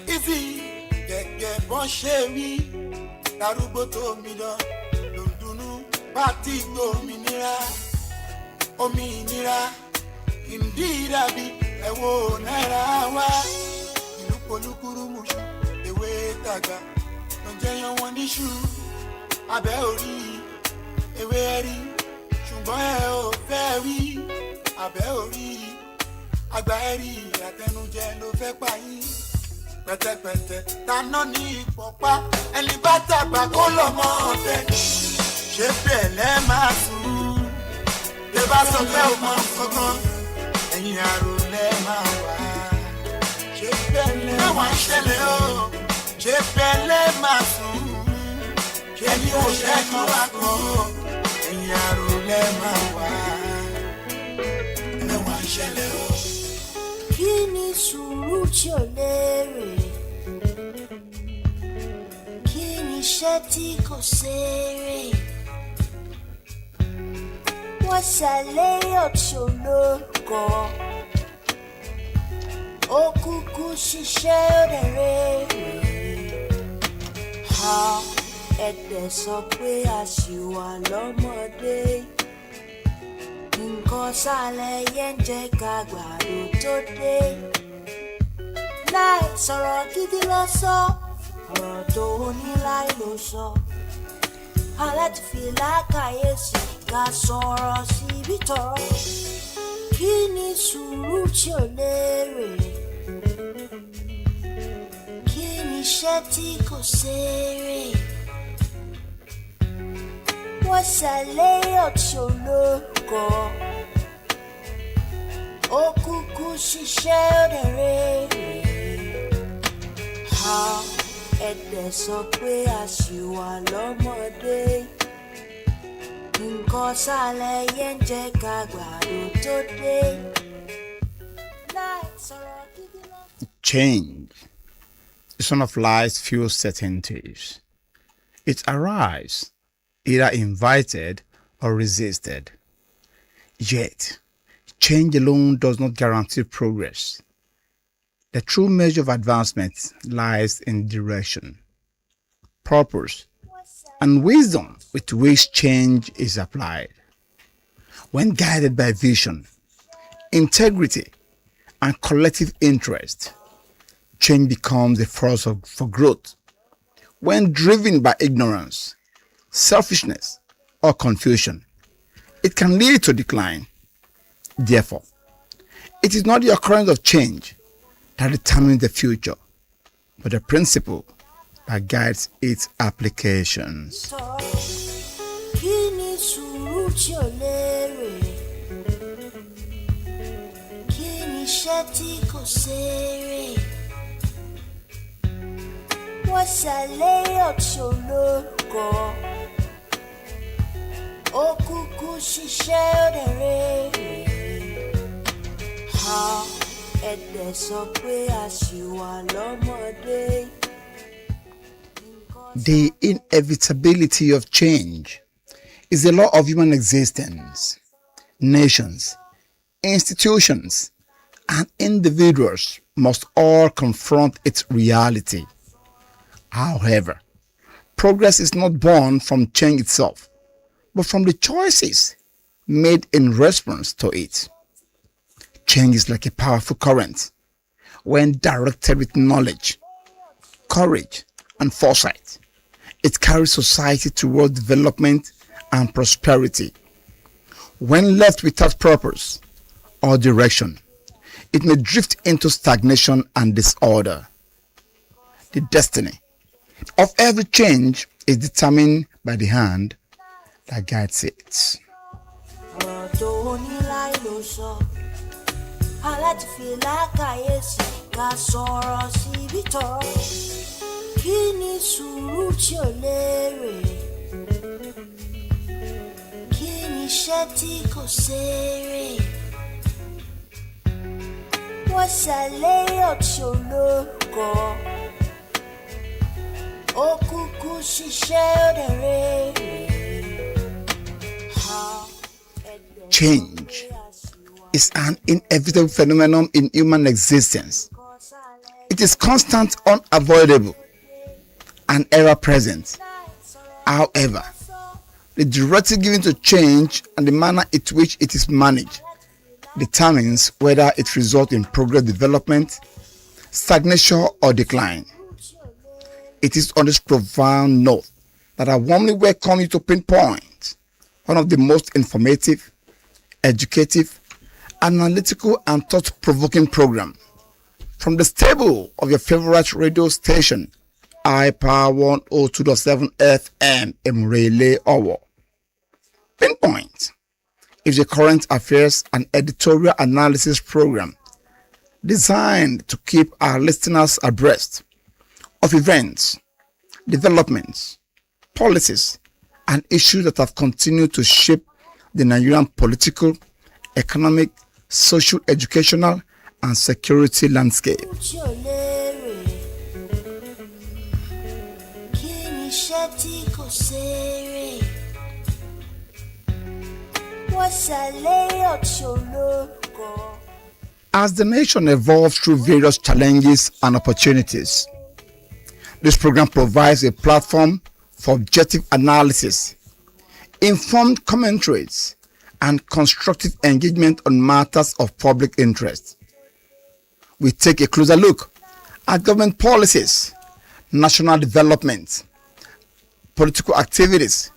Easy, gẹ́gẹ́ bọ́n ṣe wí, darúgbó tó mi lọ, lòdùnú bá ti gbòmìnira, òmìnira, ìdí ìdàbí ẹ̀wọ̀ náírà wá. Ìlú polúkúrú mùsùn, ewé tàgbà, ló jẹyàn wọn níṣu, abẹ́ orí, ewé rí, ṣùgbọ́n ẹ ò fẹ́ rí, abẹ́ orí, àgbà ẹ̀rí àtẹnujẹ ló fẹ́ pa yín. Pẹ̀tẹ̀pẹ̀tẹ̀ taná ní ìpọ̀pá ẹni bá tàgbà kó lọ́mọ ọ̀tẹ̀ ṣé bẹ́ẹ̀ lẹ́ máa sùn bí bá sọ pé ó máa fọgbọ́n ẹ̀yìn àrò lẹ́ máa wà ṣé bẹ́ẹ̀ lẹ́ wà ń ṣẹlẹ̀ o ṣé bẹ́ẹ̀ lẹ́ máa sùn ṣé ní oṣù kan wá kan ẹ̀yìn àrò lẹ́ máa wà lẹ́ wà ń ṣẹlẹ̀ o. Kí ni sùúrù tí ò lérè? Kí ni iṣẹ́ tí kò ṣeré? Wọ́n ṣàléyàn tí ò lórúkọ. Ó kúkú ṣiṣẹ́ ó dẹ̀ rere. Ẹ̀dẹ̀ sọ pé a ṣì wà lọ́mọdé. Nǹkan sálẹ̀ yẹn ń jẹ́ ká gbàdo tó dé. Láì sọ̀rọ̀ gidi lọ sọ, ọ̀rọ̀ tó ní láì ló sọ. Aláti fi lákàyèsí ká sọ̀rọ̀ síbi tọ̀rọ̀. Kí ni sùúrù tí ò lérè? Kí ni iṣẹ́ tí kò ṣeré? Wọ́n ṣàléyàn tí ò lórúkọ. Ó kúkú ṣiṣẹ́ ó dẹ̀ rere. Ẹ̀dẹ̀ sọ pé a ṣì wà lọ́mọdé. Nǹkan sálẹ̀ yẹn ń jẹ́ ká gbàdo tó dé. Láì sọ̀rọ̀ gidi lọ. Change is one of life's few certainties. It arrives either invited or resisted. Yet, change alone does not guarantee progress. The true measure of advancement lies in direction, purpose, and wisdom with which change is applied. When guided by vision, integrity, and collective interest, change becomes a force for growth. When driven by ignorance, selfishness, or confusion, it can lead to decline. Therefore, it is not the occurrence of change that determines the future, but the principle that guides its applications. Kí ni sùúrù tí ò lérè? Kí ni iṣẹ́ tí kò ṣeré? Wọ́n ṣàléyàn tí ò lórúkọ. Ó kúkú ṣiṣẹ́ ó dẹ̀ rere. Ẹ̀dẹ̀ sọ pé a ṣì wà lọ́mọdé. The inevitability of change is the law of human existence. Nations, institutions, and individuals must all confront its reality. However, progress is not born from change itself, but from the choices made in response to it. Change is like a powerful current. When directed with knowledge, courage, and foresight, it carries society toward development and prosperity. When left without purpose or direction, it may drift into stagnation and disorder. The destiny of every change is determined by the hand that guides it. Aláti fi lákàyèsí ká sọ̀rọ̀ síbi tọ̀rọ̀. Kí ni sùúrù tí ò lérè? Kí ni iṣẹ́ tí kò ṣeré? Wọ́n ṣàléyàn tí ò lórúkọ. Ó kúkú ṣiṣẹ́ ó dẹ̀ rere. Change is an inevitable phenomenon in human existence. It is constant, unavoidable, and ever present. However, the directive given to change and the manner in which it is managed determines whether it results in progress, development, stagnation, or decline. It is on this profound note that I warmly welcome you to Pinpoint, one of the most informative, educative, analytical, and thought-provoking program from the stable of your favorite radio station, iPower 102.7 FM Emrele Owo. Pinpoint is a current affairs and editorial analysis program designed to keep our listeners abreast of events, developments, policies, and issues that have continued to shape the Nigerian political, economic, social, educational, and security landscape. As the nation evolves through various challenges and opportunities, this program provides a platform for objective analysis, informed commentaries, and constructive engagement on matters of public interest. We take a closer look at government policies, national development, political activities,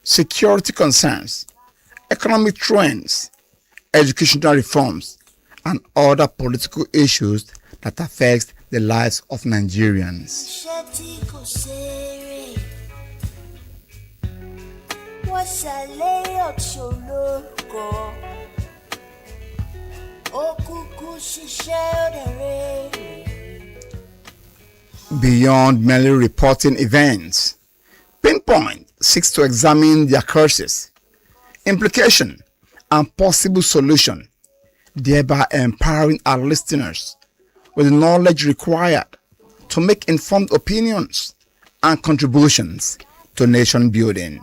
security concerns, economic trends, educational reforms, and other political issues that affect the lives of Nigerians. Beyond merely reporting events, Pinpoint seeks to examine their causes, implication, and possible solution, thereby empowering our listeners with the knowledge required to make informed opinions and contributions to nation building.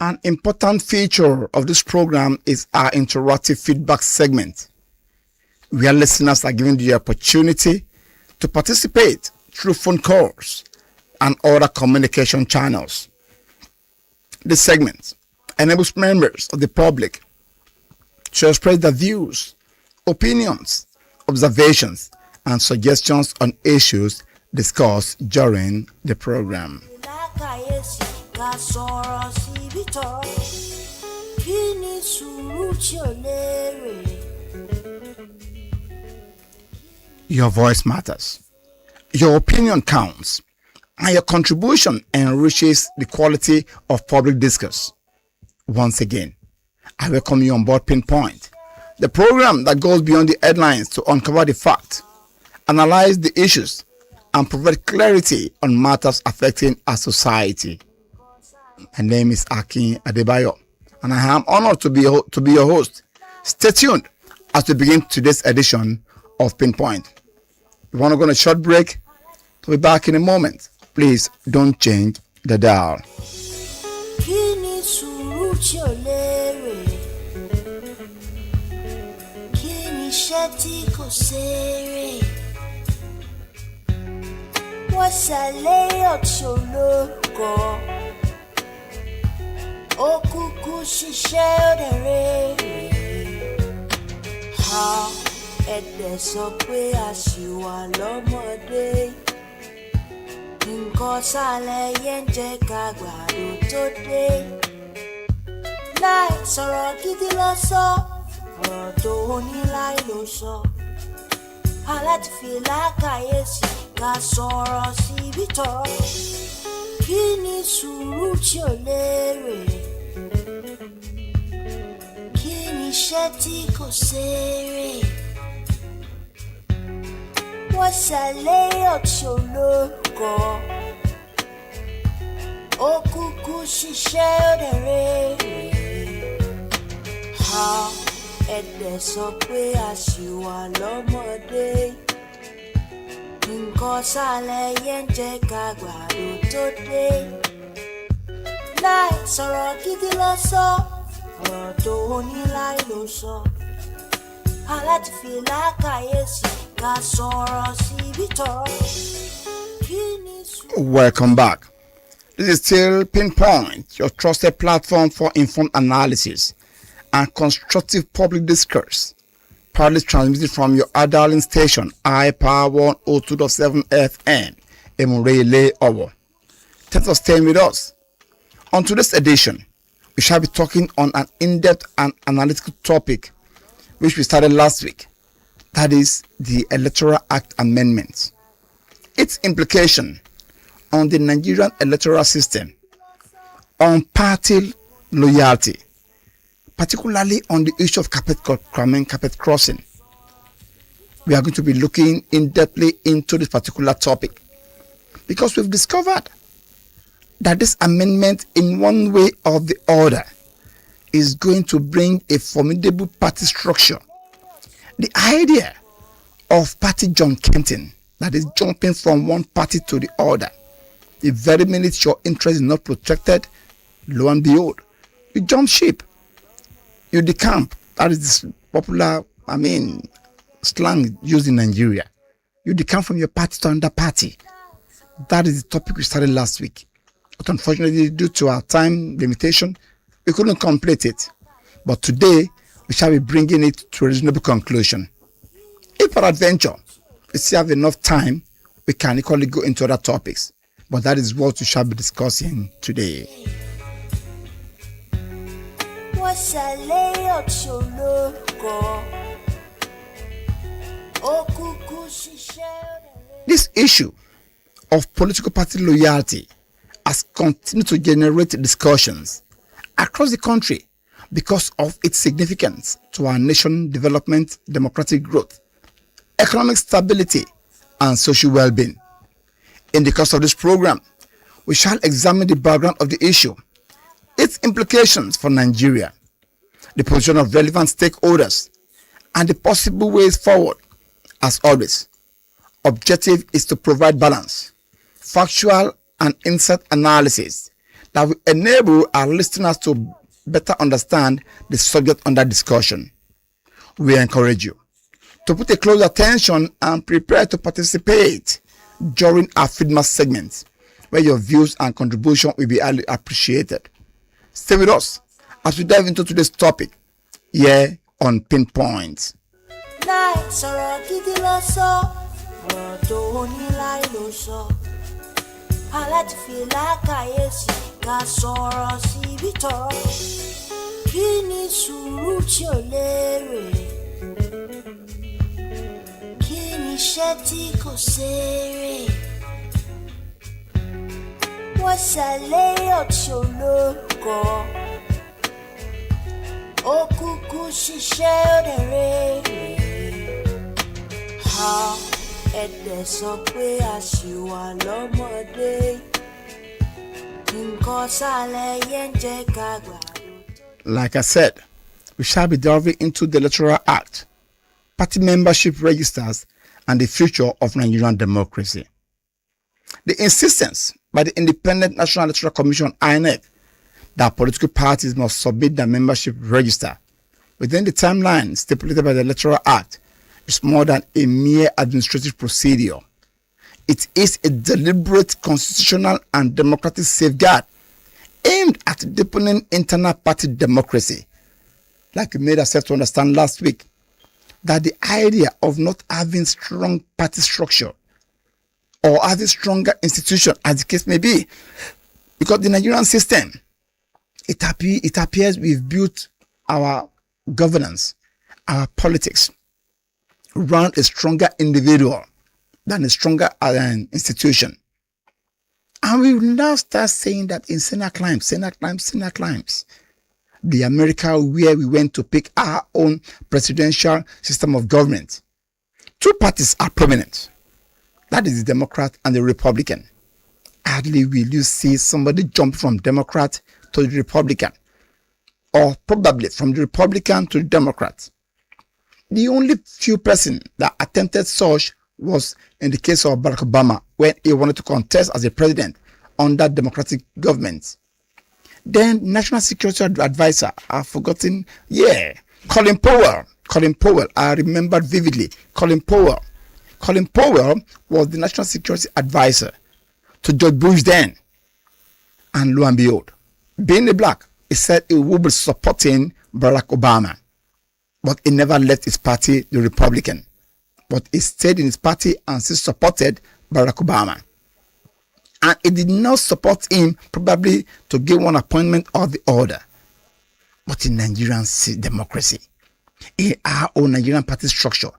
An important feature of this program is our interactive feedback segment, where listeners are given the opportunity to participate through phone calls and other communication channels. This segment enables members of the public to express their views, opinions, observations, and suggestions on issues discussed during the program. Your voice matters. Your opinion counts, and your contribution enriches the quality of public discourse. Once again, I welcome you on board Pinpoint, the program that goes beyond the headlines to uncover the facts, analyze the issues, and provide clarity on matters affecting our society. My name is Akin Adebayo, and I am honored to be your host. Stay tuned as we begin today's edition of Pinpoint. We want to go on a short break. We'll be back in a moment. Please don't change the dial. Ẹ̀dẹ̀ sọ pé àṣìwà lọ́mọdé, nǹkan sálẹ̀ yẹn ń jẹ́ ká gbàdo tó dé. Láì sọ̀rọ̀ gidi lọ sọ, ọ̀rọ̀ tó ní láì ló sọ. Aláti fi lákàyèsí ká sọ̀rọ̀ síbi tọ̀rọ̀. Kí ni sùúrù tí ò lérè? Kí ni iṣẹ́ tí kò ṣeré? Wọ́n ṣàlẹ́ ọ̀tí olóko, ó kúkú ṣiṣẹ́ òdèrè. Ẹ̀dẹ̀ sọ pé àṣìwà lọ́mọdé, nǹkan nǹkan sálẹ̀ yẹn ń jẹ́ ká gbàdo tó dé. Láì sọ̀rọ̀ gidi ló sọ, ọ̀rọ̀ tó ní láì ló sọ. Aláti fi lákàyèsí ká sọ̀rọ̀ síbi tọ̀rọ̀. Kí ni Welcome back. This is still Pinpoint, your trusted platform for informed analysis and constructive public discourse. Proudly transmitted from your darling station, iPower 102.7 FM, Emurele Owo. Thanks for staying with us. On today's edition, we shall be talking on an in-depth and analytical topic which we started last week. That is the Electoral Act Amendment. Its implication on the Nigerian electoral system, on party loyalty, particularly on the issue of carpet crossing. We are going to be looking in-depthly into this particular topic because we've discovered that this amendment, in one way or the other, is going to bring a formidable party structure. The idea of party John Kenton, that is jumping from one party to the other, the very minute your interest is not protected, lo and behold, you jump ship. You decamp. That is this popular, slang used in Nigeria. You decamp from your party to another party. That is the topic we started last week. But unfortunately, due to our time limitation, we couldn't complete it. But today, we shall be bringing it to a reasonable conclusion. If peradventure we still have enough time, we can equally go into other topics. But that is what we shall be discussing today. This issue of political party loyalty has continued to generate discussions across the country because of its significance to our nation's development, democratic growth, economic stability, and social well-being. In the course of this program, we shall examine the background of the issue, its implications for Nigeria, the position of relevant stakeholders, and the possible ways forward. As always, objective is to provide balance, factual and insight analysis that will enable our listeners to better understand the subject under discussion. We encourage you to put a close attention and prepare to participate during our feedback segments, where your views and contribution will be highly appreciated. Stay with us as we dive into today's topic here on Pinpoint. Aláti fi lákàyèsí ká sọ̀rọ̀ síbi tọ̀rọ̀. Kí ni sùúrù tí ò lérè? Kí ni iṣẹ́ tí kò ṣeré? Wọ́n ṣàléyàn tí ò lórúkọ. Ó kúkú ṣiṣẹ́ ó dẹ̀ rere. Ẹ̀dẹ̀ sọ pé a ṣì wà lọ́mọdé. Nǹkan sálẹ̀ yẹn ń jẹ́ ká gbàdo. Like I said, we shall be delving into the Electoral Act, party membership registers, and the future of Nigerian democracy. The insistence by the Independent National Electoral Commission (INEC) that political parties must submit their membership register within the timeline stipulated by the Electoral Act is more than a mere administrative procedure. It is a deliberate constitutional and democratic safeguard aimed at deepening internal party democracy. Like we made ourselves to understand last week, that the idea of not having strong party structure or having stronger institution, as the case may be, because the Nigerian system, it appears we've built our governance, our politics, around a stronger individual than a stronger institution. And we will now start saying that in Senate climbs, the America where we went to pick our own presidential system of government, two parties are prominent. That is the Democrat and the Republican. Hardly will you see somebody jump from Democrat to the Republican, or probably from the Republican to the Democrat. The only few persons that attempted such was in the case of Barack Obama when he wanted to contest as a president under democratic government. Then National Security Advisor, I've forgotten, Colin Powell. Colin Powell, I remember vividly. Colin Powell was the National Security Advisor to George Bush then. And lo and behold, being a black, he said he would be supporting Barack Obama. But he never left his party, the Republican. But he stayed in his party and still supported Barack Obama. And he did not support him probably to give one appointment or the other. But in Nigerian democracy, in our own Nigerian party structure,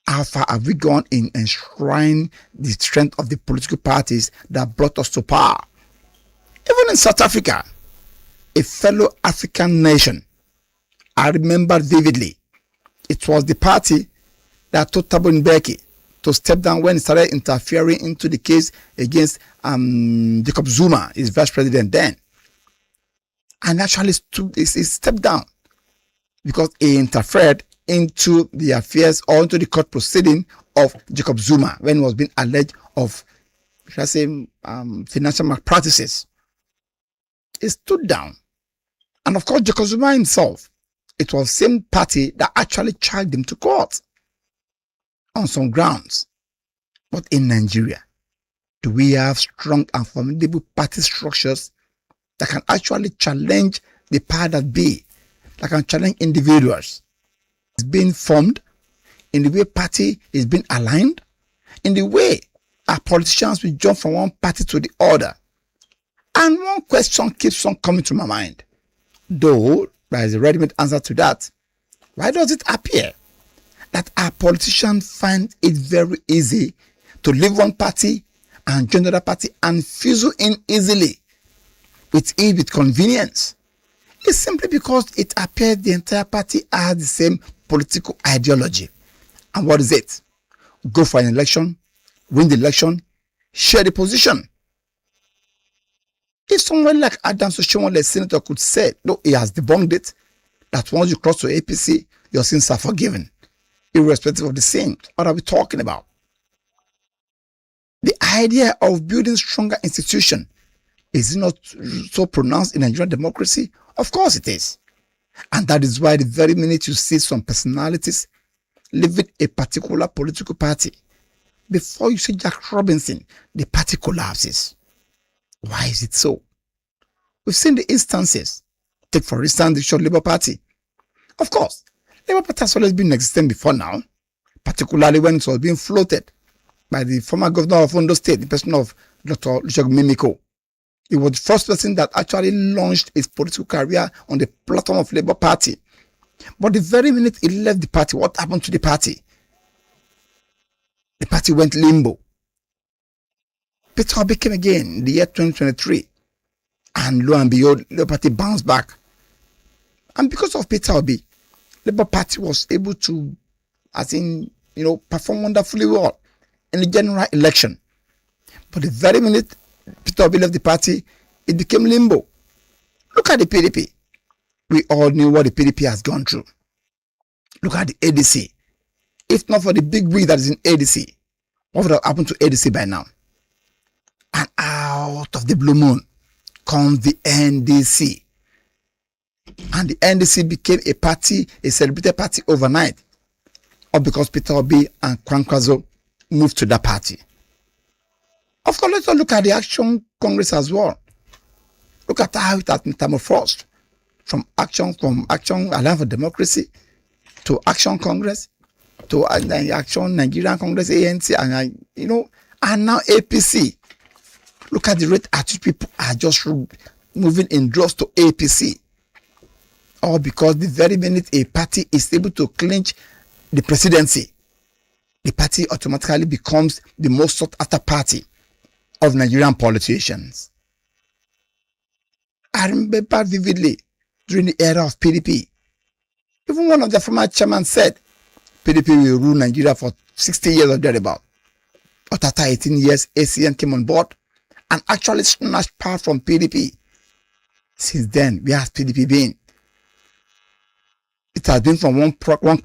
how far have we gone in enshrining the strength of the political parties that brought us to power? Even in South Africa, a fellow African nation, I remember vividly, it was the party that told Thabo Mbeki to step down when he started interfering into the case against Jacob Zuma, his vice president then. And actually he stepped down because he interfered into the affairs or into the court proceeding of Jacob Zuma when he was being alleged of, should I say, financial malpractices. He stood down. And of course, Jacob Zuma himself, it was the same party that actually charged him to court on some grounds. But in Nigeria, do we have strong and formidable party structures that can actually challenge the power that be, that can challenge individuals? It's being formed, in the way party is being aligned, in the way our politicians will jump from one party to the other. And one question keeps on coming to my mind. Though there is a ready-made answer to that, why does it appear that our politicians find it very easy to leave one party and join another party and fizzle in easily with ease, with convenience? It's simply because it appears the entire party has the same political ideology. And what is it? Go for an election, win the election, share the position. If someone like Adams Oshiomhole, the senator, could say, no, he has debunked it, that once you cross to APC, your sins are forgiven, irrespective of the sin. What are we talking about? The idea of building stronger institutions, is it not so pronounced in Nigerian democracy? Of course it is. And that is why the very minute you see some personalities leaving a particular political party, before you see Jack Robinson, the party collapses. Why is it so? We've seen the instances. Take for instance the short Labour Party. Of course, Labour Party has always been existing before now, particularly when it was being floated by the former governor of Ondo State, the person of Dr. Olusegun Mimiko. He was the first person that actually launched his political career on the platform of Labour Party. But the very minute he left the party, what happened to the party? The party went limbo. Peter Obi came again in the year 2023. And lo and behold, Labour Party bounced back. And because of Peter Obi, Labour Party was able to, perform wonderfully well in the general election. But the very minute Peter Obi left the party, it became limbo. Look at the PDP. We all knew what the PDP has gone through. Look at the ADC. If not for the big wig that is in ADC, what would have happened to ADC by now? And out of the blue moon comes the NDC. And the NDC became a party, a celebrated party overnight. Or because Peter Obi and Kwankwaso moved to that party. Of course, let's look at the Action Congress as well. Look at how it has metamorphosed from Action Alliance for Democracy to Action Congress to Action Nigerian Congress, ANC, and now APC. Look at the rate at which people are just moving in droves to APC. All because the very minute a party is able to clinch the presidency, the party automatically becomes the most sought after party of Nigerian politicians. I remember vividly during the era of PDP, even one of the former chairmen said PDP will rule Nigeria for 60 years or thereabout. But after 18 years, ACN came on board and actually snatched power from PDP. Since then, where has PDP been? It has been from one crisis